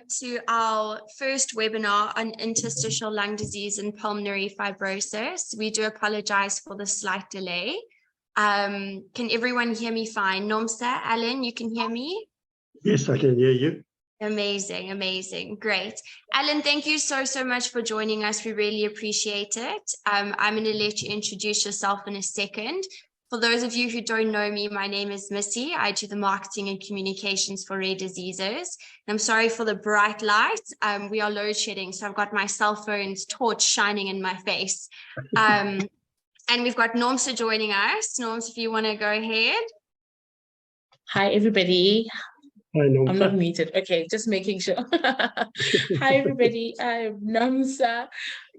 to our first webinar on interstitial lung disease and pulmonary fibrosis. We do apologize for the slight delay. Can everyone hear me fine? Nomsa, Alan, you can hear me? Yes, I can hear you. Amazing, amazing, great. Alan, thank you so much for joining us. We really appreciate it. I'm going to let you introduce yourself in a second. For those of you who don't know me, my name is Missy. I do the marketing and communications for rare diseases. And I'm sorry for the bright light. We are load shedding, so I've got my cell phone's torch shining in my face. And we've got Nomsa joining us. Norms, if you want to go ahead. Hi, everybody. Hi, Nomsa. I'm not muted. Okay, just making sure. Hi, everybody. I'm Nomsa.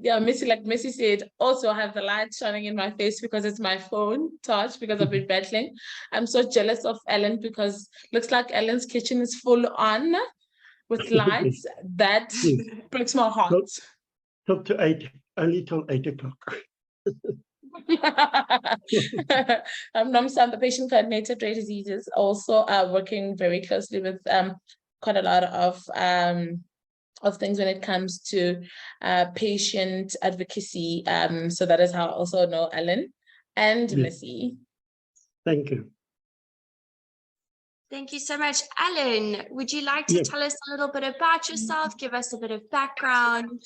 Yeah, Missy, like Missy said, also have the light shining in my face because it's my phone touch because I've been battling. I'm so jealous of Ellen because looks like Ellen's kitchen is full on with lights. That breaks my heart. Till to 8, only till 8 o'clock. I'm Nomsa, I'm the patient coordinator of rare diseases, also working very closely with quite a lot of things when it comes to patient advocacy. So that is how I also know Ellen and Missy. Thank you. Thank you so much. Alan, would you like to tell us a little bit about yourself, give us a bit of background?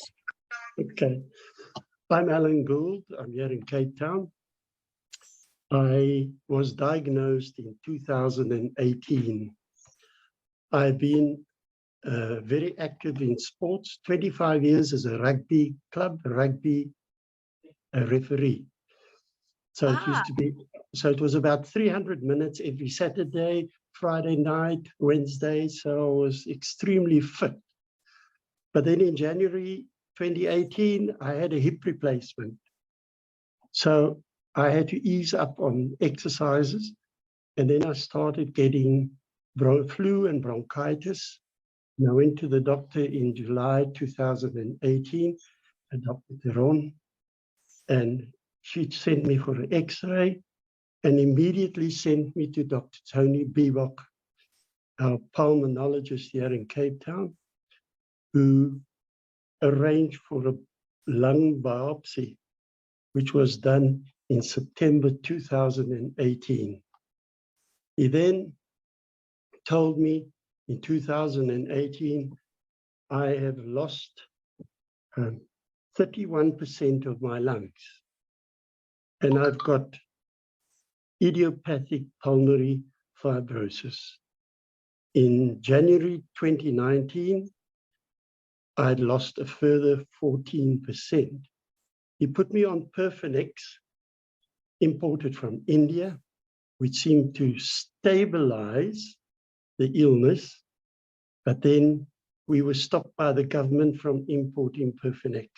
Okay. I'm Alan Gould. I'm here in Cape Town. I was diagnosed in 2018. I've been very active in sports, 25 years as a rugby club, rugby referee. So it used to be, so it was about 300 minutes every Saturday, Friday night, Wednesday. So I was extremely fit. But then in January 2018, I had a hip replacement. So I had to ease up on exercises. And then I started getting flu and bronchitis. And I went to the doctor in July 2018, Dr. Teron, and she sent me for an X-ray and immediately sent me to Dr. Tony Bebok, our pulmonologist here in Cape Town, who arranged for a lung biopsy, which was done in September 2018. He then told me in 2018, I have lost 31% of my lungs. And I've got idiopathic pulmonary fibrosis. In January 2019, I'd lost a further 14%. He put me on Perfinex, imported from India, which seemed to stabilize the illness, but then we were stopped by the government from importing Perfinex.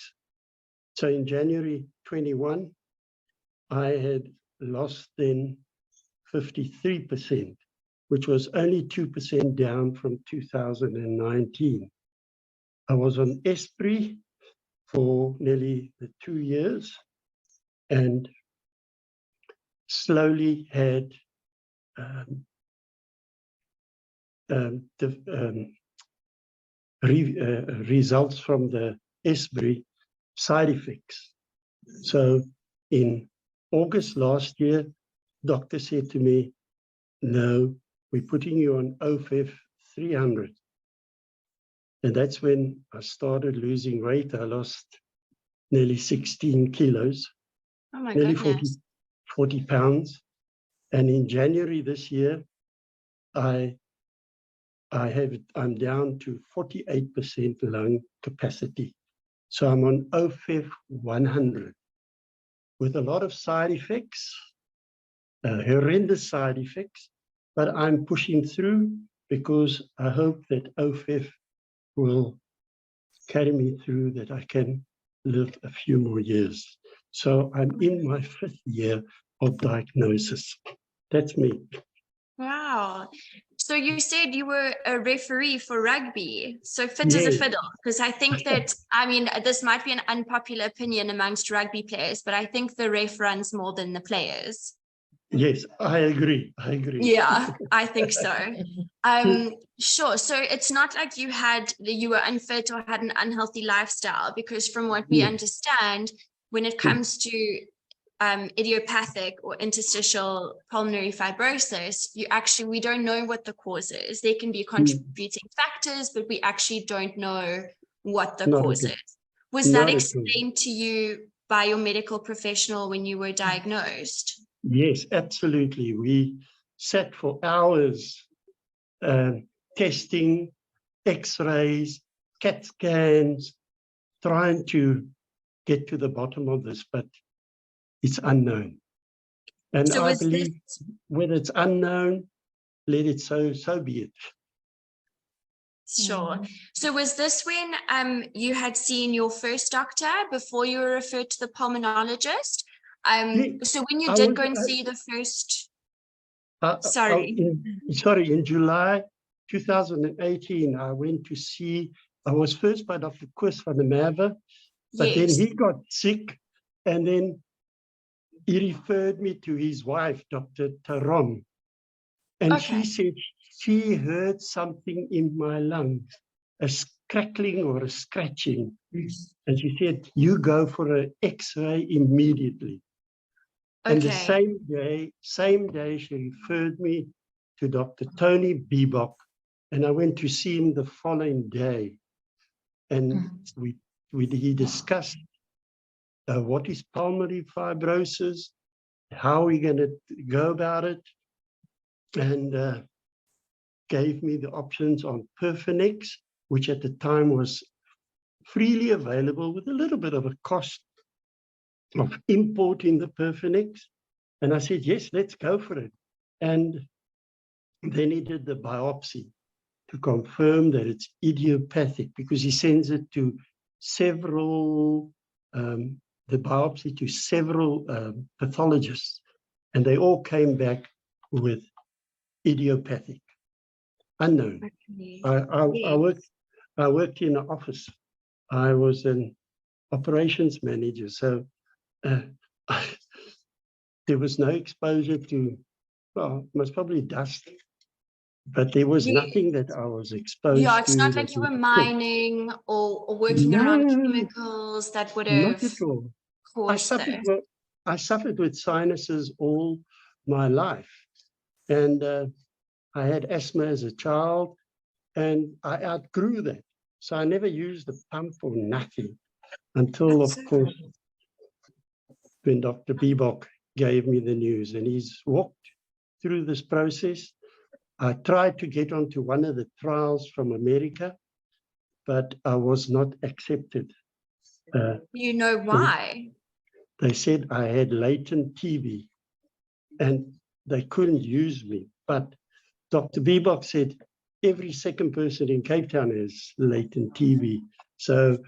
So in January 21, I had lost then 53%, which was only 2% down from 2019. I was on Esprit for nearly 2 years and slowly had results from the Esprit side effects. So in August last year, doctor said to me, no, we're putting you on OFF 300. And that's when I started losing weight. I lost nearly 16 kilos, nearly 40 pounds. And in January this year, I'm down to 48% lung capacity. So I'm on OFF 100 with a lot of side effects, horrendous side effects, but I'm pushing through because I hope that OFF will carry me through, that I can live a few more years. So I'm in my 5th year of diagnosis. That's me. Wow. So you said you were a referee for rugby, so fit as a fiddle, because I think that, I mean, this might be an unpopular opinion amongst rugby players, but I think the ref runs more than the players. Yes, I agree. Yeah, I think so. Sure. So it's not like you were unfit or had an unhealthy lifestyle, because from what we understand, when it comes to idiopathic or interstitial pulmonary fibrosis, we don't know what the cause is. There can be contributing factors, but we actually don't know what the cause is. Was that explained to you by your medical professional when you were diagnosed? Yes, absolutely. We sat for hours testing, X-rays, CAT scans, trying to get to the bottom of this, but it's unknown. And So I believe when it's unknown, let it so be it. Sure. So was this when you had seen your first doctor before you were referred to the pulmonologist? So when you did go and see the first, in July 2018, I went to see, I was first by Dr. Koos van der Merwe, but then he got sick, and then he referred me to his wife, Dr. Taron, and she said she heard something in my lungs, a crackling or a scratching. And she said, you go for an X-ray immediately. And the same day, she referred me to Dr. Tony Bebok, and I went to see him the following day. And he discussed what is pulmonary fibrosis, how we're going to go about it, and gave me the options on Perfinex, which at the time was freely available with a little bit of a cost of importing the Perfinex. And I said, yes, let's go for it. And then he did the biopsy to confirm that it's idiopathic, because he sends it to several, the biopsy to several pathologists, and they all came back with idiopathic, unknown. I worked in an office. I was an operations manager, so there was no exposure to, well, most probably dust, but there was nothing that I was exposed to. Yeah, it's not like you were mining or working around chemicals that would have not at all. caused that. I suffered with sinuses all my life, and I had asthma as a child, and I outgrew that. So I never used a pump or nothing until, of course, when Dr. Bebok gave me the news, and he's walked through this process. I tried to get onto one of the trials from America, but I was not accepted. You know why? They said I had latent TB, and they couldn't use me. But Dr. Bebok said every second person in Cape Town has latent TB. So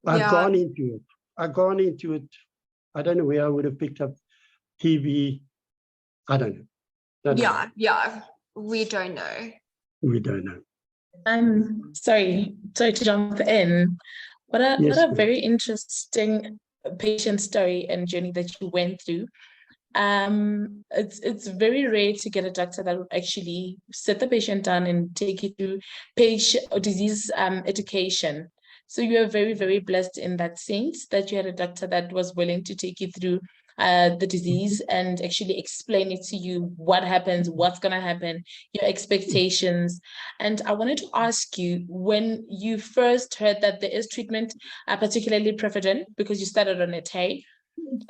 I've gone into it. I don't know where I would have picked up TB. I don't know. Yeah. We don't know. We don't know. I'm sorry to jump in. What a very interesting patient story and journey that you went through. It's very rare to get a doctor that will actually sit the patient down and take you through patient or disease education. So you are very, very blessed in that sense that you had a doctor that was willing to take you through the disease and actually explain it to you, what happens, what's going to happen, your expectations. And I wanted to ask you, when you first heard that there is treatment, particularly Prefidin, because you started on it, hey?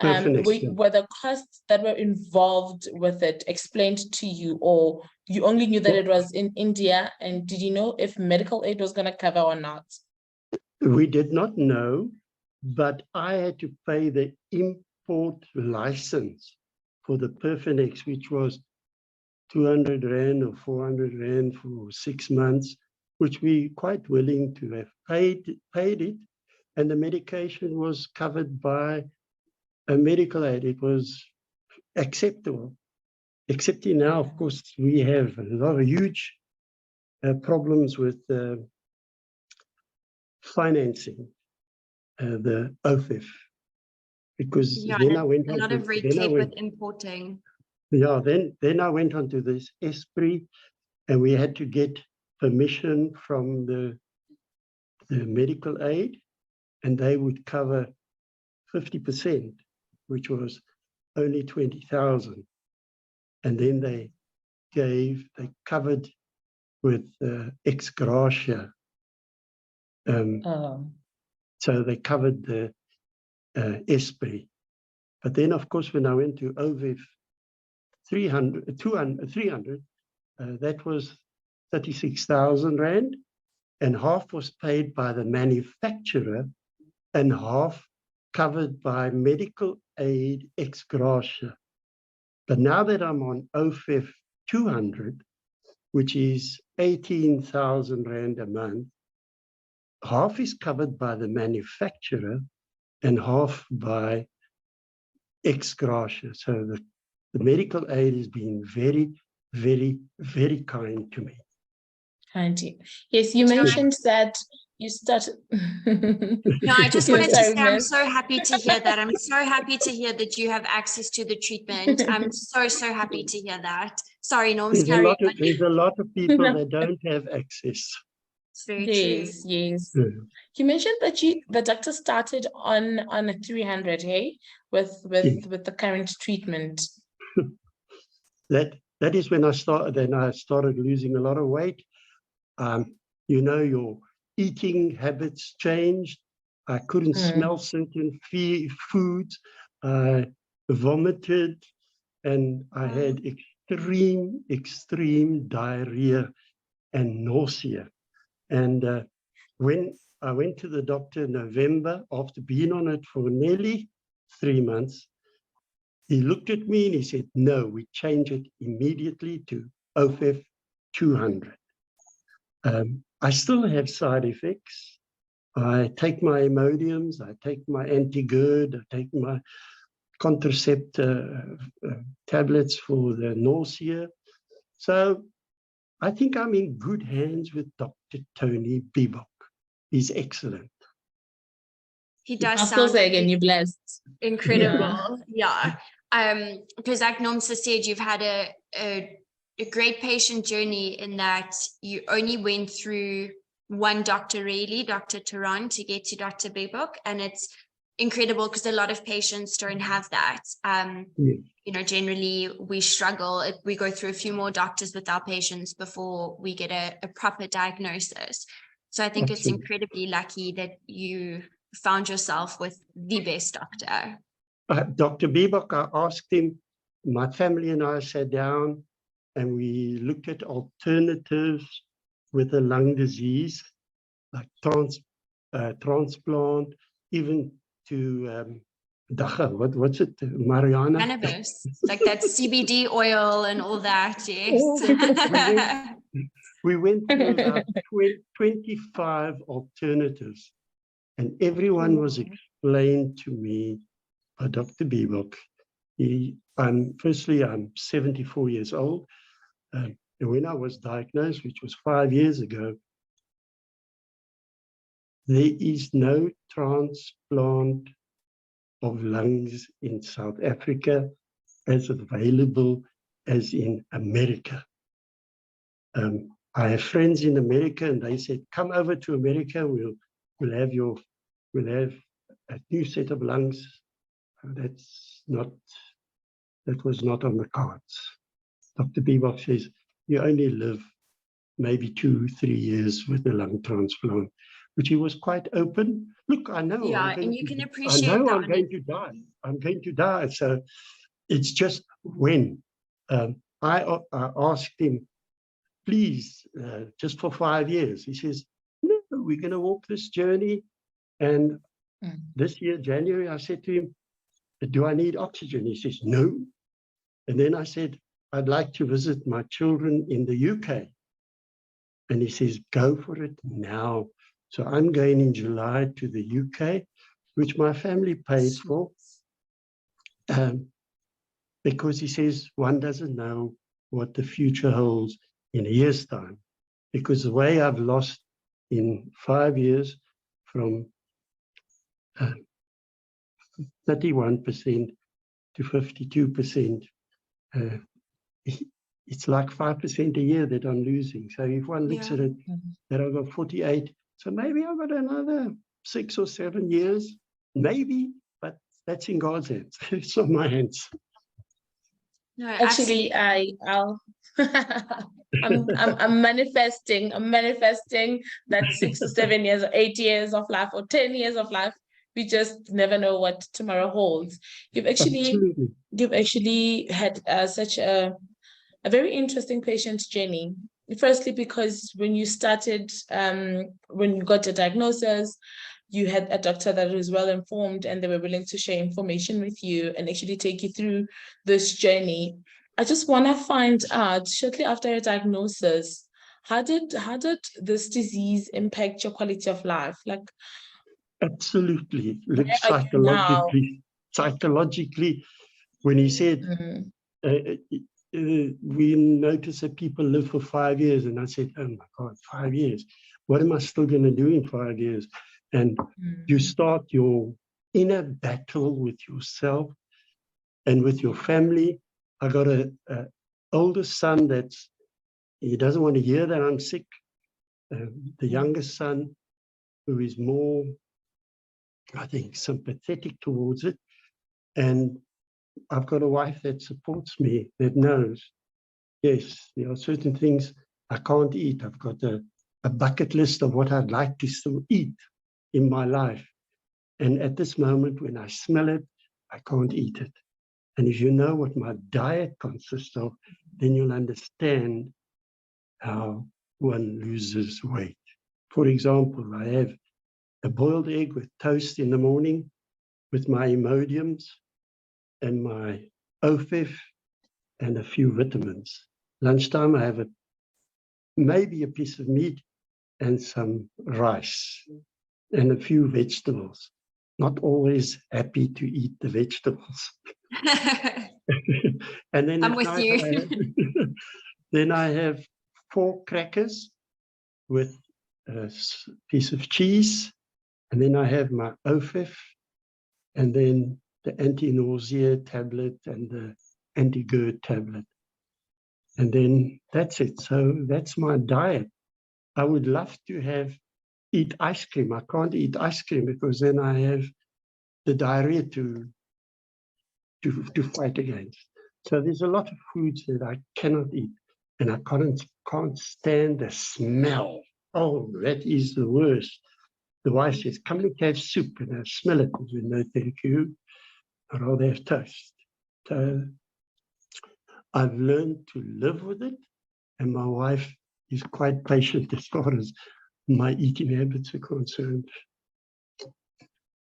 Were the costs that were involved with it explained to you, or you only knew that it was in India, and did you know if medical aid was going to cover or not? We did not know, but I had to pay the import license for the Perfinex, which was 200 Rand or 400 Rand for 6 months, which we quite willing to have paid it, and the medication was covered by a medical aid. It was acceptable, except now, of course, we have a lot of huge problems with financing, the OFIF. because Yeah, then I went a on lot to, of red then I tape went, with importing. yeah, then I went on to this Esprit, and we had to get permission from the medical aid, and they would cover 50%, which was only 20,000. And then they covered with ex gratia. So they covered the Esprit. But then, of course, when I went to OVIF 300, that was 36,000 Rand, and half was paid by the manufacturer and half covered by medical aid ex gratia. But now that I'm on OFF 200, which is 18,000 Rand a month, half is covered by the manufacturer and half by ex gratia. So the medical aid has been very, very, very kind to me. Kind. Yes, you mentioned that you started. No, I just You're wanted to sorry, say I'm miss. so happy to hear that. I'm so happy to hear that you have access to the treatment. I'm so, so happy to hear that. Sorry, Norms, carry on. There's a lot of people that don't have access. It's very Yes, true. yes. Yeah. You mentioned that the doctor started on a 300, hey, with the current treatment. That is when I started. Then I started losing a lot of weight. You know, your eating habits changed. I couldn't smell certain foods. I vomited, and I had extreme diarrhea and nausea. And when I went to the doctor in November, after being on it for nearly 3 months, he looked at me and he said, no, we change it immediately to OFF 200. I still have side effects. I take my Imodiums, I take my anti-GERD, I take my contraceptive tablets for the nausea. So I think I'm in good hands with Dr. Tony Bibok. He's excellent. He does I'll still sound say like again, you're blessed. incredible. Yeah. Because like Nomsa said, you've had a great patient journey in that you only went through one doctor, really, Dr. Turan, to get to Dr. Bibok. And it's incredible because a lot of patients don't have that. You know, generally we struggle. We go through a few more doctors with our patients before we get a proper diagnosis. So I think it's incredibly lucky that you found yourself with the best doctor. Dr. Bibok, I asked him, my family and I sat down and we looked at alternatives with a lung disease, like transplant, even to what's it, Mariana? Cannabis, like that CBD oil and all that, yes. We went through about 25 alternatives, and everyone was explained to me by Dr. Bibok. Firstly, I'm 74 years old. And when I was diagnosed, which was 5 years ago, there is no transplant of lungs in South Africa as available as in America. I have friends in America, and they said, "Come over to America. We'll have a new set of lungs." That was not on the cards. Dr. Bibok says you only live maybe 2-3 years with a lung transplant, which he was quite open. Look, I know. Yeah, and you can appreciate that. I'm going to die. I'm going to die. So it's just when. I asked him, please, just for 5 years. He says, no, we're going to walk this journey. And this year, January, I said to him, do I need oxygen? He says, no. And then I said, I'd like to visit my children in the UK. And he says, go for it now. So I'm going in July to the UK, which my family pays for. Because he says one doesn't know what the future holds in a year's time. Because the way I've lost in 5 years from 31% to 52%. It's like 5% a year that I'm losing. So if one looks at it, that I've got 48, so maybe I've got another 6 or 7 years, maybe, but that's in God's hands. It's not my hands. No, Actually, I'll I'm manifesting that 6 to 7 years or 8 years of life or 10 years of life. We just never know what tomorrow holds. You've actually had such a very interesting patient journey. Firstly, because when you started, when you got a diagnosis, you had a doctor that was well informed and they were willing to share information with you and actually take you through this journey. I just want to find out, shortly after your diagnosis, how did this disease impact your quality of life? Like, absolutely. Look, where are you now? psychologically, when he said, we notice that people live for 5 years, and I said, oh my God, 5 years. What am I still going to do in 5 years? And you start your inner battle with yourself and with your family. I got an older son he doesn't want to hear that I'm sick. The youngest son, who is more, I think, sympathetic towards it. And I've got a wife that supports me, that knows, yes, there are certain things I can't eat. I've got a bucket list of what I'd like to still eat in my life. And at this moment, when I smell it, I can't eat it. And if you know what my diet consists of, then you'll understand how one loses weight. For example, I have a boiled egg with toast in the morning with my Imodiums and my OFF and a few vitamins. Lunchtime, I have maybe a piece of meat and some rice and a few vegetables. Not always happy to eat the vegetables. And then I'm with you. Then I have 4 crackers with a piece of cheese, and then I have my OFF, and then the anti-nausea tablet and the anti-GERD tablet. And then that's it. So that's my diet. I would love to eat ice cream. I can't eat ice cream because then I have the diarrhea to fight against. So there's a lot of foods that I cannot eat, and I can't stand the smell. Oh, that is the worst. The wife says, come and have soup, and I smell it. I said, no, thank you. I'd rather have toast. So I've learned to live with it, and my wife is quite patient as far as my eating habits are concerned.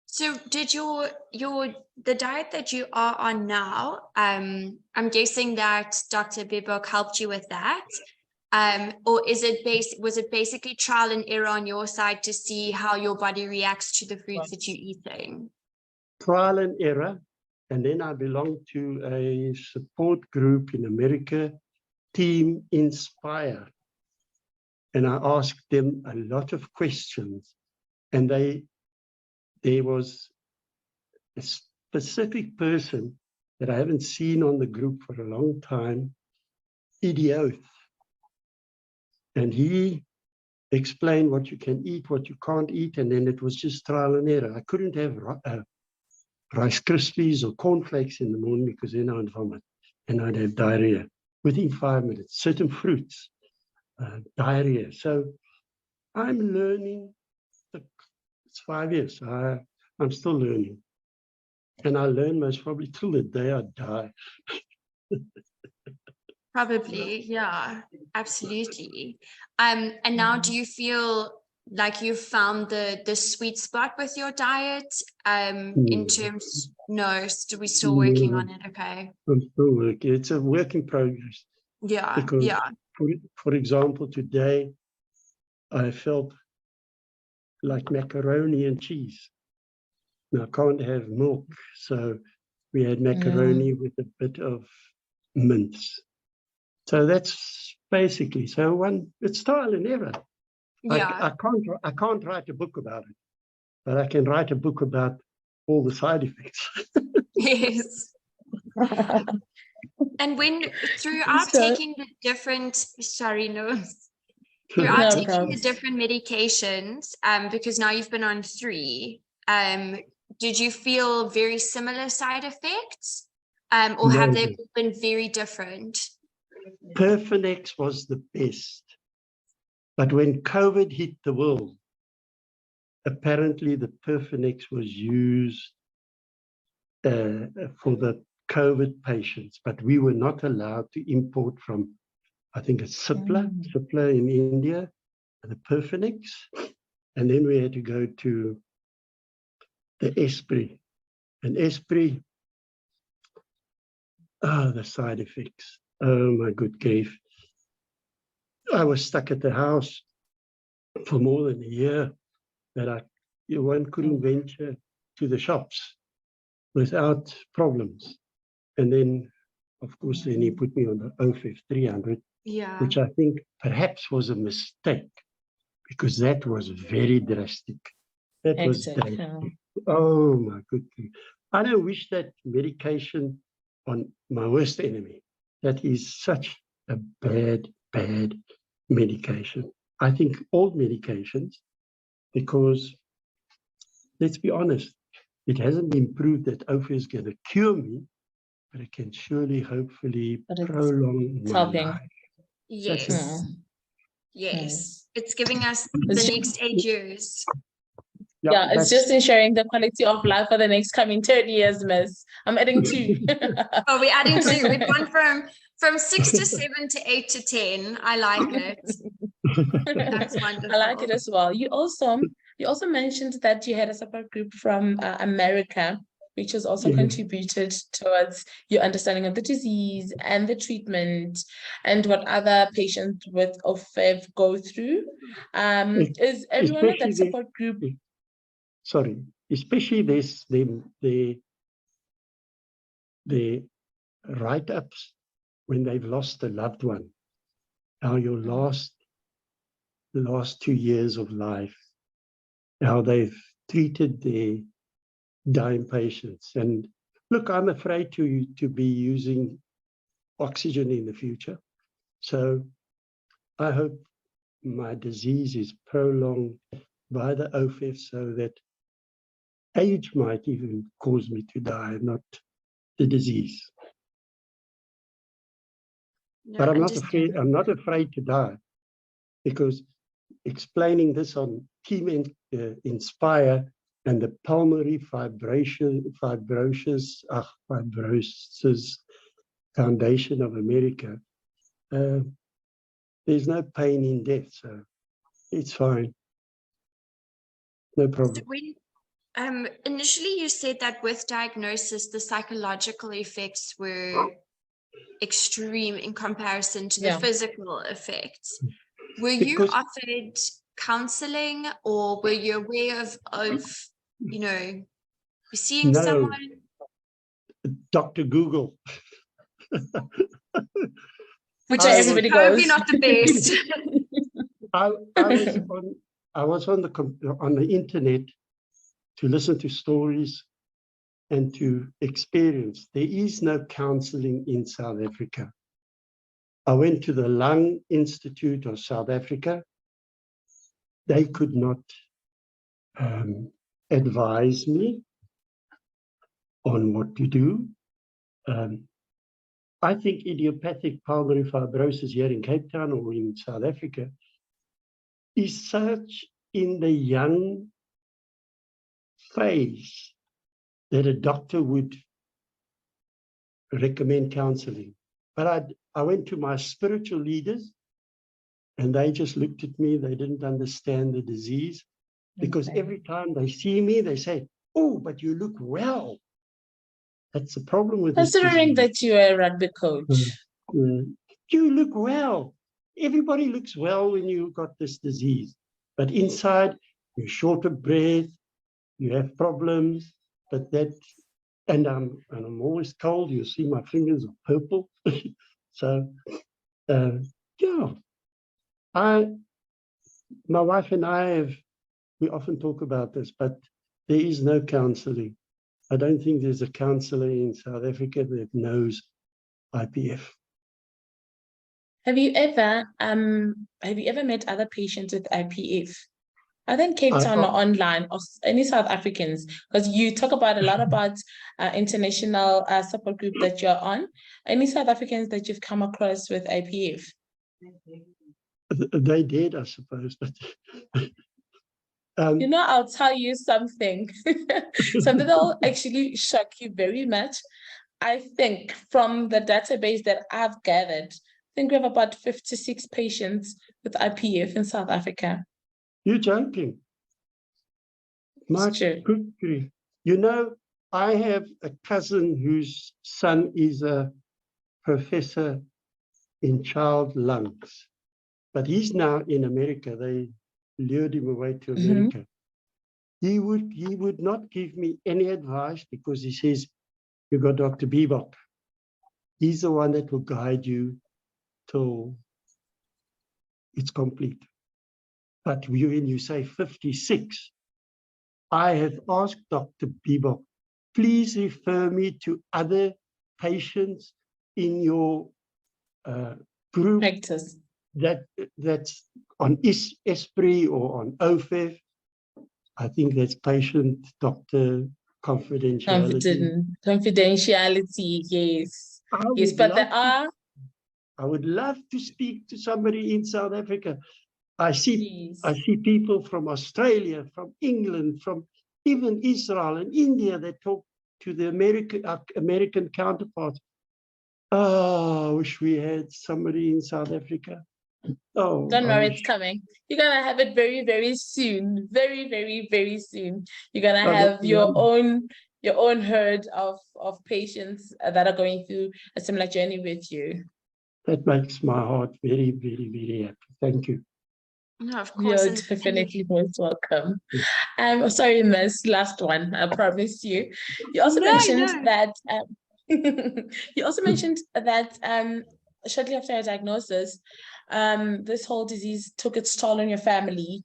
So did the diet that you are on now, I'm guessing that Dr. Bibok helped you with that, or was it basically trial and error on your side to see how your body reacts to the foods that you're eating? Trial and error, and then I belong to a support group in America, Team Inspire, and I asked them a lot of questions, and there was a specific person that I haven't seen on the group for a long time, Idiopathic. And he explained what you can eat, what you can't eat, and then it was just trial and error. I couldn't have Rice Krispies or cornflakes in the morning because then I'd vomit and I'd have diarrhea within 5 minutes. Certain fruits, diarrhea. So I'm learning. It's 5 years. I'm still learning. And I learn most probably till the day I die. Probably, yeah, absolutely. And now do you feel like you've found the sweet spot with your diet? In terms, no, we're still working on it, okay. I'm still working. It's a work in progress. Yeah, because yeah. For example, today I felt like macaroni and cheese. Now I can't have milk, so we had macaroni with a bit of mince. So that's basically, it's trial and error. Yeah. I can't write a book about it, but I can write a book about all the side effects. Yes. And throughout So- taking the different, throughout No taking the problems. different medications, because now you've been on 3, did you feel very similar side effects, or have No. they been very different? Perfinex was the best. But when COVID hit the world, apparently the Perfinex was used for the COVID patients, but we were not allowed to import from, I think it's Cipla in India, the Perfinex. And then we had to go to the Esprit. And Esprit, the side effects. Oh my good grief. I was stuck at the house for more than a year that one couldn't venture to the shops without problems. And then, of course, then he put me on the OFF 300, Yeah. which I think perhaps was a mistake because that was very drastic. That was Exactly. drastic. Oh my goodness. I don't wish that medication on my worst enemy. That is such a bad medication. I think all medications, because let's be honest, it hasn't been proved that OFF is going to cure me, but it can surely, hopefully, prolong my helping. life. Yes. Mm. Yes. It's giving us It's the next 8 years. Yeah, it's that's- just ensuring the quality of life for the next coming 30 years, miss. I'm adding 2. Oh, we're adding 2. We've gone from 6 to 7 to 8 to 10. I like it. That's wonderful. I like it as well. You also mentioned that you had a support group from America, which has also contributed towards your understanding of the disease and the treatment and what other patients with OFF go through. Is everyone in that support group? Sorry, especially this, the write-ups when they've lost a loved one. How your last 2 years of life, how they've treated their dying patients. And look, I'm afraid to be using oxygen in the future. So I hope my disease is prolonged by the OFF so that age might even cause me to die, not the disease. No, But I'm not afraid to die, because explaining this on Team Inspire and the Pulmonary Fibrosis Foundation of America, there's no pain in death, so it's fine. No problem. So when, initially you said that with diagnosis, the psychological effects were extreme in comparison to the physical effects. Were you offered counseling, or were you aware of seeing someone? Dr. Google. Which Where is everybody probably goes. not the best. I was on the internet to listen to stories and to experience. There is no counseling in South Africa. I went to the Lung Institute of South Africa. They could not advise me on what to do. I think idiopathic pulmonary fibrosis here in Cape Town or in South Africa is such in the young phase that a doctor would recommend counseling. But I went to my spiritual leaders and they just looked at me. They didn't understand the disease, because every time they see me, they say, "Oh, but you look well." That's the problem with this Considering disease. that you're a rugby coach. You look well. Everybody looks well when you've got this disease. But inside, you're short of breath, you have problems, and I'm always cold. You see my fingers are purple. So, my wife and I we often talk about this, but there is no counseling. I don't think there's a counsellor in South Africa that knows IPF. Have you ever met other patients with IPF? Are they in Cape Town or online, or any South Africans? Because you talk about a lot about international support group that you're on. Any South Africans that you've come across with IPF? They did, I suppose. But you know, I'll tell you something. Something that will actually shock you very much. I think from the database that I've gathered, I think we have about 56 patients with IPF in South Africa. You're joking. My good grief. You know, I have a cousin whose son is a professor in child lungs, but he's now in America. They lured him away to America. He would not give me any advice because he says, you've got Dr. Bebop. He's the one that will guide you till it's complete. But when you say 56, I have asked Dr. Bebop, please refer me to other patients in your group practice that's on ESPRI or on OFEF. I think that's patient doctor confidentiality. Confidentiality, yes. Yes, but there are. I would love to speak to somebody in South Africa. I see people from Australia, from England, from even Israel and India that talk to the American counterparts. Oh, I wish we had somebody in South Africa. Oh, don't worry, it's coming. You're gonna have it very, very soon. Very, very, very soon. You're gonna have your own herd of patients that are going through a similar journey with you. That makes my heart very, very, very happy. Thank you. No, of course. You're definitely most welcome. Sorry, Miss, last one, I promise you. You also mentioned that shortly after your diagnosis, this whole disease took its toll on your family.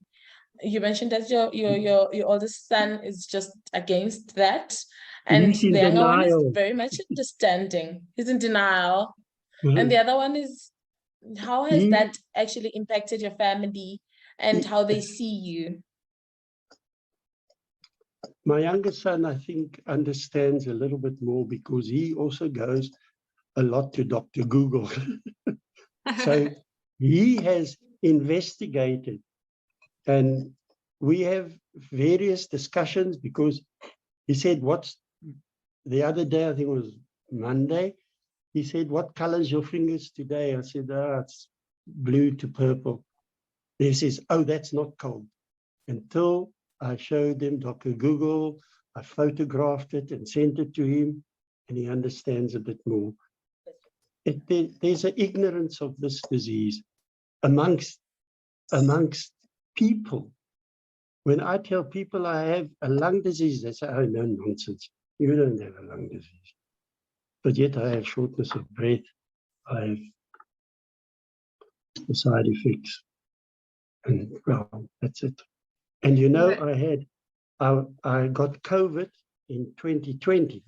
You mentioned that your oldest son is just against that, and the younger one is very much understanding. He's in denial. And the other one is, how has that actually impacted your family and how they see you? My youngest son, I think, understands a little bit more because he also goes a lot to Dr. Google. So he has investigated, and we have various discussions because he said, the other day, I think it was Monday, he said, what color is your fingers today? I said, it's blue to purple. He says, oh, that's not cold. Until I showed him Dr. Google, I photographed it and sent it to him, and he understands a bit more. There's an ignorance of this disease amongst people. When I tell people I have a lung disease, they say, oh, no, nonsense. You don't have a lung disease. But yet I have shortness of breath. I have the side effects. And well, that's it. And you know, I got COVID in 2020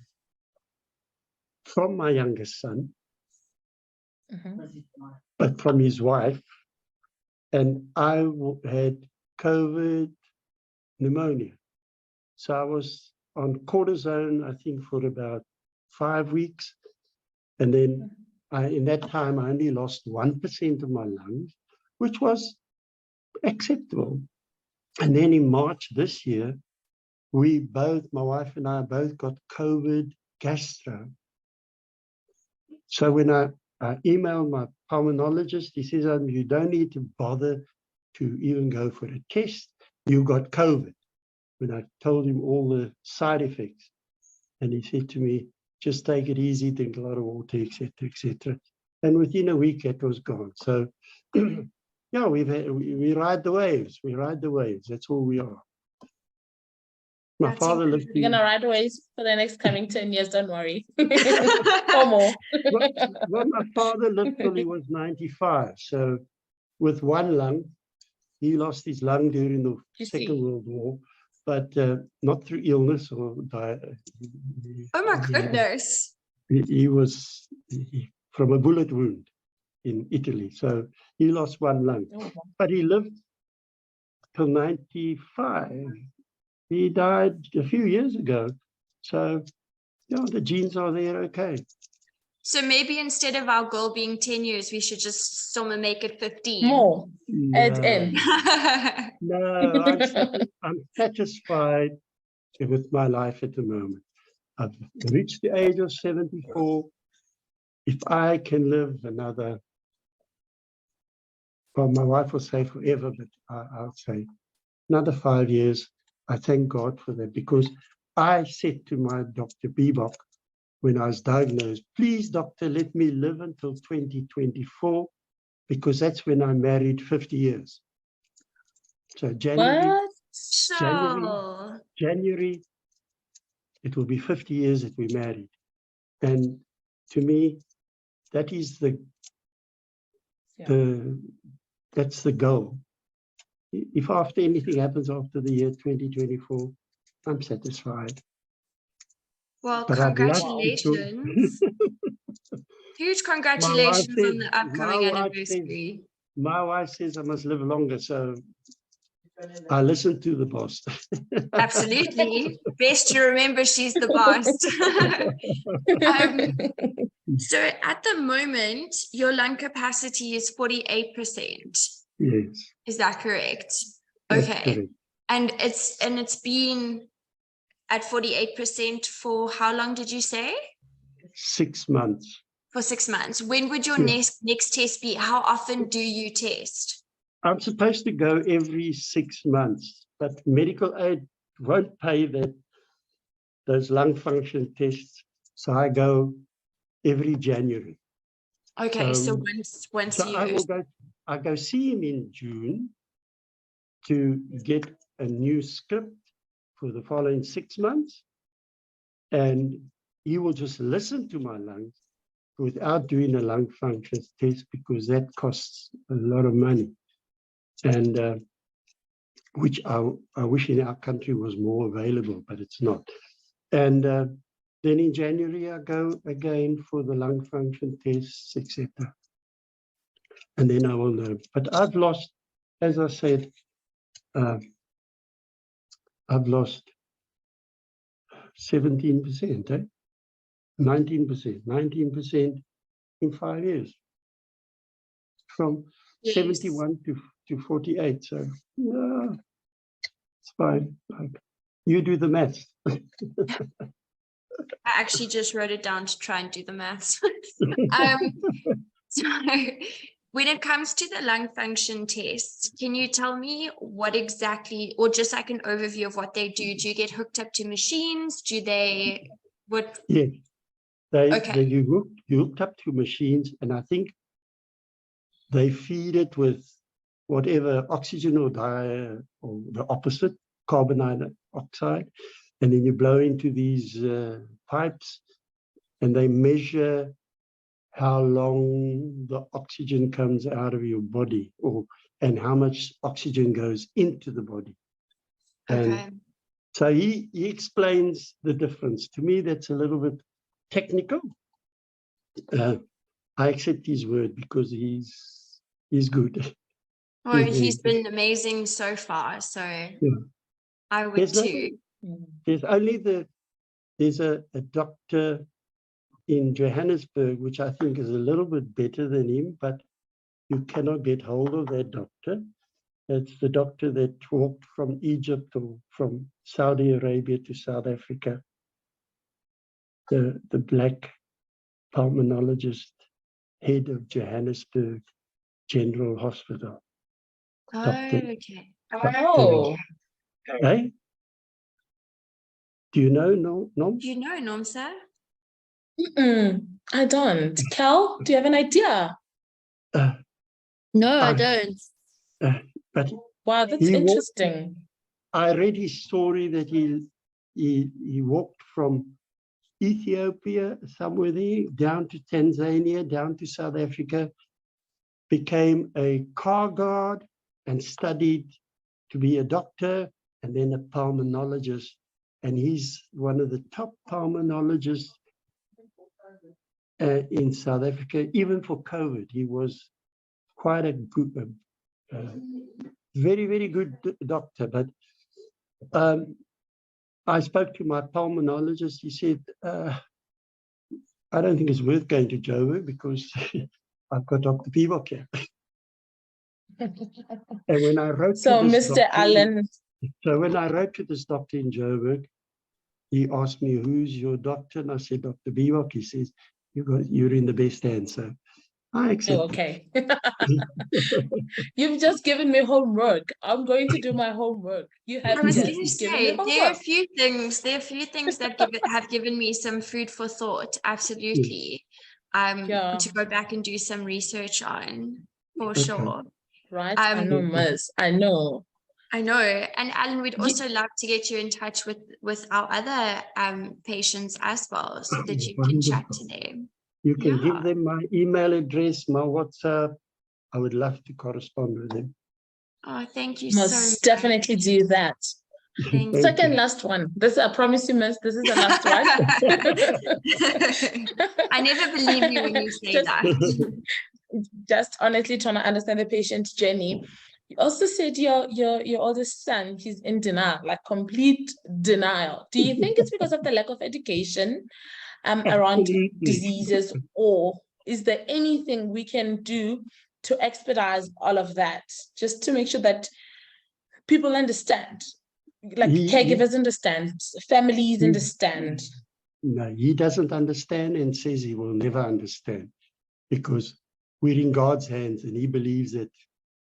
from my youngest son, but from his wife. And I had COVID pneumonia. So I was on cortisone, I think, for about 5 weeks. And then in that time, I only lost 1% of my lungs, which was acceptable. And then in March this year, my wife and I both got COVID gastro. So when I emailed my pulmonologist, he says, you don't need to bother to even go for a test. You got COVID. When I told him all the side effects, and he said to me, just take it easy, drink a lot of water, etc., etc. And within a week, it was gone. So, yeah, we ride the waves. We ride the waves. That's all we are. My father lived. You're gonna ride the waves for the next coming 10 years. Don't worry. Or more. Well, my father lived till he was 95. So, with one lung, he lost his lung during the Second World War. but not through illness or Oh my goodness. He was from a bullet wound in Italy. So he lost one lung, but he lived till 95. He died a few years ago. So, yeah, the genes are there, okay. So maybe instead of our goal being 10 years, we should just someone make it 15. More. Add No, in. no, I'm satisfied with my life at the moment. I've reached the age of 74. If I can live another, well, my wife will say forever, but I'll say another 5 years. I thank God for that, because I said to my Dr. Bebop when I was diagnosed, please, doctor, let me live until 2024, because that's when I married 50 years. So January, it will be 50 years that we married. And to me, that is that's the goal. If after anything happens after the year 2024, I'm satisfied. Well, But congratulations. Huge congratulations on the upcoming anniversary. My wife says I must live longer, so I listen to the boss. Absolutely. Best to remember she's the boss. So at the moment, your lung capacity is 48%. Yes. Is that correct? That's Okay. correct. And it's been at 48% for how long did you say? 6 months. For 6 months. When would your next test be? How often do you test? I'm supposed to go every 6 months, but medical aid won't pay those lung function tests. So I go every January. Okay, so once so you I go see him in June to get a new script for the following 6 months. And he will just listen to my lungs without doing a lung function test, because that costs a lot of money. And which I wish in our country was more available, but it's not. And then in January, I go again for the lung function tests, etc. And then I will know. But I've lost, as I said, I've lost 17%, 19% in 5 years. From 71 to 48. So no, it's fine. You do the maths. I actually just wrote it down to try and do the maths. So when it comes to the lung function tests, can you tell me what exactly, or just like an overview of what they do? Do you get hooked up to machines? Do they, what? Yes, you hooked up to machines, and I think they feed it with whatever oxygen or the opposite, carbon dioxide, and then you blow into these pipes, and they measure how long the oxygen comes out of your body, and how much oxygen goes into the body. Okay. And so he explains the difference. To me, that's a little bit technical. I accept his word because he's good. Well, he's been amazing so far, so I would too. There's a doctor in Johannesburg, which I think is a little bit better than him, but you cannot get hold of that doctor. It's the doctor that walked from Egypt or from Saudi Arabia to South Africa, the black pulmonologist, head of Johannesburg General Hospital. Oh, okay. Hey? Do you know Nom? Do you know Nomsa? I don't. Kel, do you have an idea? No, I don't. But Wow, that's interesting. I read his story that he walked from Ethiopia, somewhere there, down to Tanzania, down to South Africa, became a car guard and studied to be a doctor, and then a pulmonologist. And he's one of the top pulmonologists in South Africa, even for COVID. He was quite a good, very, very good doctor. But I spoke to my pulmonologist. He said, I don't think it's worth going to Joburg because I've got Dr. Pivok here. And when I wrote So, to this Mr. doctor, Allen. So when I wrote to this doctor in Joburg, he asked me, who's your doctor? And I said, Dr. Bivok. He says, you're in the best hands. So I accept. Oh, okay. You've just given me homework. I'm going to do my homework. You have I was just going to given me say, homework. there are a few things that have given me some food for thought, absolutely. To go back and do some research on, for sure. Right, I know, Miss. I know. And Alan, we'd also love to get you in touch with our other patients as well, so that you can chat to them. You can give them my email address, my WhatsApp. I would love to correspond with them. Oh, thank you Must so much. definitely do that. Thank Second you. last one. This, I promise you, Miss, this is the last one. I never believe you when you say that. Just honestly trying to understand the patient's journey. You also said your oldest son, he's in denial, like complete denial. Do you think it's because of the lack of education around diseases, or is there anything we can do to expedite all of that, just to make sure that people understand, like caregivers understand, families understand? No, he doesn't understand and says he will never understand, because we're in God's hands and he believes that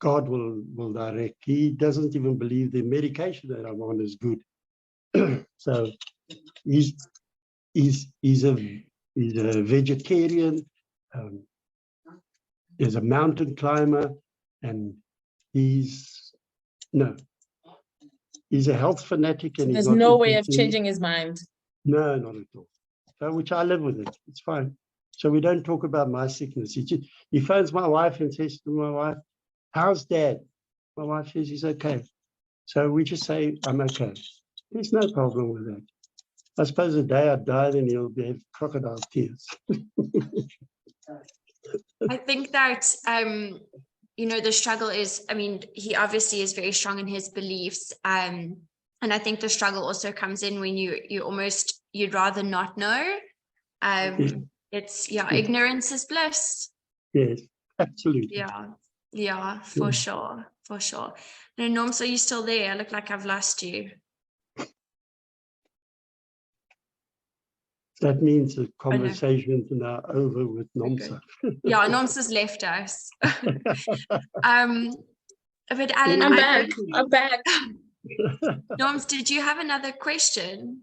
God will direct. He doesn't even believe the medication that I'm on is good. So he's a vegetarian, he's a mountain climber, and he's a health fanatic. And there's no way of changing his mind. No, not at all. So, which I live with it. It's fine. So we don't talk about my sickness. He phones my wife and says to my wife, how's Dad? My wife says he's okay. So we just say, I'm okay. There's no problem with that. I suppose the day I die, then he'll have crocodile tears. I think that, the struggle is, he obviously is very strong in his beliefs. And I think the struggle also comes in when you'd rather not know. Ignorance is bliss. Yes, absolutely. Yeah, for sure. No, Norms, are you still there? I look like I've lost you. That means the conversation's now over with Nomsa. Yeah, Nomsa's left us. But Alan, I'm back. Norms, did you have another question?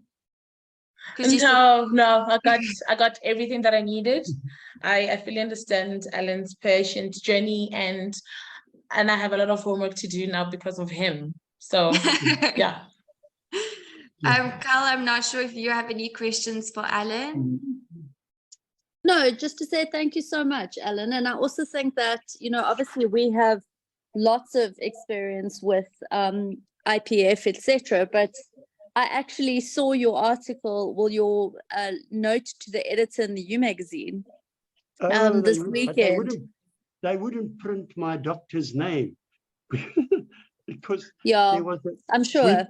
No, I got everything that I needed. I fully understand Alan's patient journey, and I have a lot of homework to do now because of him. So yeah. Carl, I'm not sure if you have any questions for Alan. No, just to say thank you so much, Alan. And I also think that, obviously we have lots of experience with IPF, etc. But I actually saw your article, your note to the editor in the U magazine this weekend. They wouldn't print my doctor's name. Because I'm sure.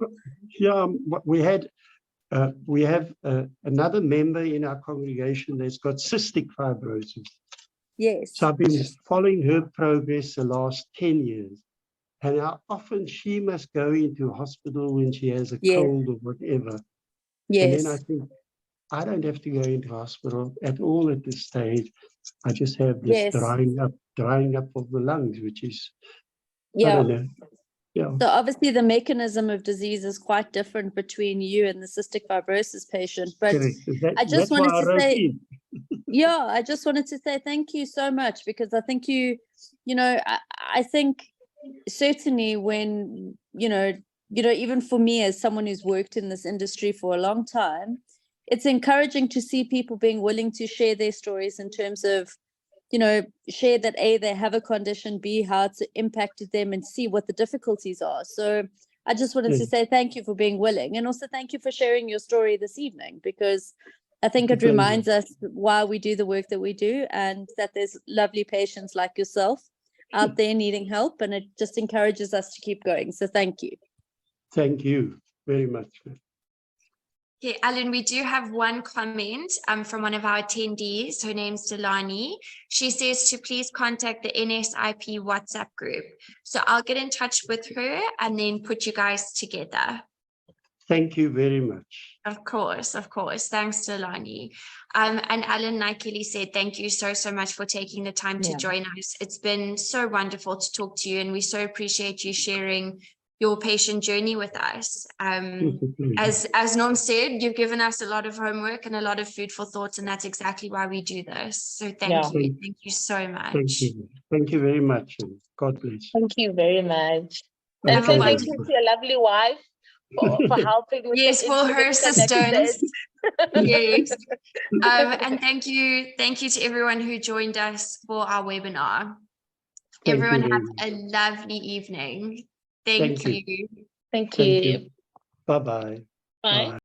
We have another member in our congregation that's got cystic fibrosis. Yes. So I've been following her progress the last 10 years. And how often she must go into hospital when she has a cold or whatever. Yes. And then I think, I don't have to go into hospital at all at this stage. I just have this drying up of the lungs, which is, I don't know. Yeah. So obviously the mechanism of disease is quite different between you and the cystic fibrosis patient. But I just wanted to say, I just wanted to say thank you so much, because I think I think certainly when, even for me as someone who's worked in this industry for a long time, it's encouraging to see people being willing to share their stories in terms of, share that A, they have a condition, B, how it's impacted them, and C, what the difficulties are. So I just wanted to say thank you for being willing, and also thank you for sharing your story this evening, because I think it reminds us why we do the work that we do, and that there's lovely patients like yourself out there needing help, and it just encourages us to keep going. So thank you. Thank you very much. Okay, Alan, we do have one comment from one of our attendees. Her name's Delani. She says to please contact the NSIP WhatsApp group. So I'll get in touch with her and then put you guys together. Thank you very much. Of course, of course. Thanks, Delani. And Alan, like Kelly said, thank you so much for taking the time to join us. It's been so wonderful to talk to you, and we so appreciate you sharing your patient journey with us. As Norm said, you've given us a lot of homework and a lot of food for thought, and that's exactly why we do this. So thank you. Thank you so much. Thank you very much. God bless. Thank you very much. And so thank you to your lovely wife for helping with yes, for her assistance. Yes. And thank you to everyone who joined us for our webinar. Everyone have a lovely evening. Thank you. Thank you. Bye-bye. Bye.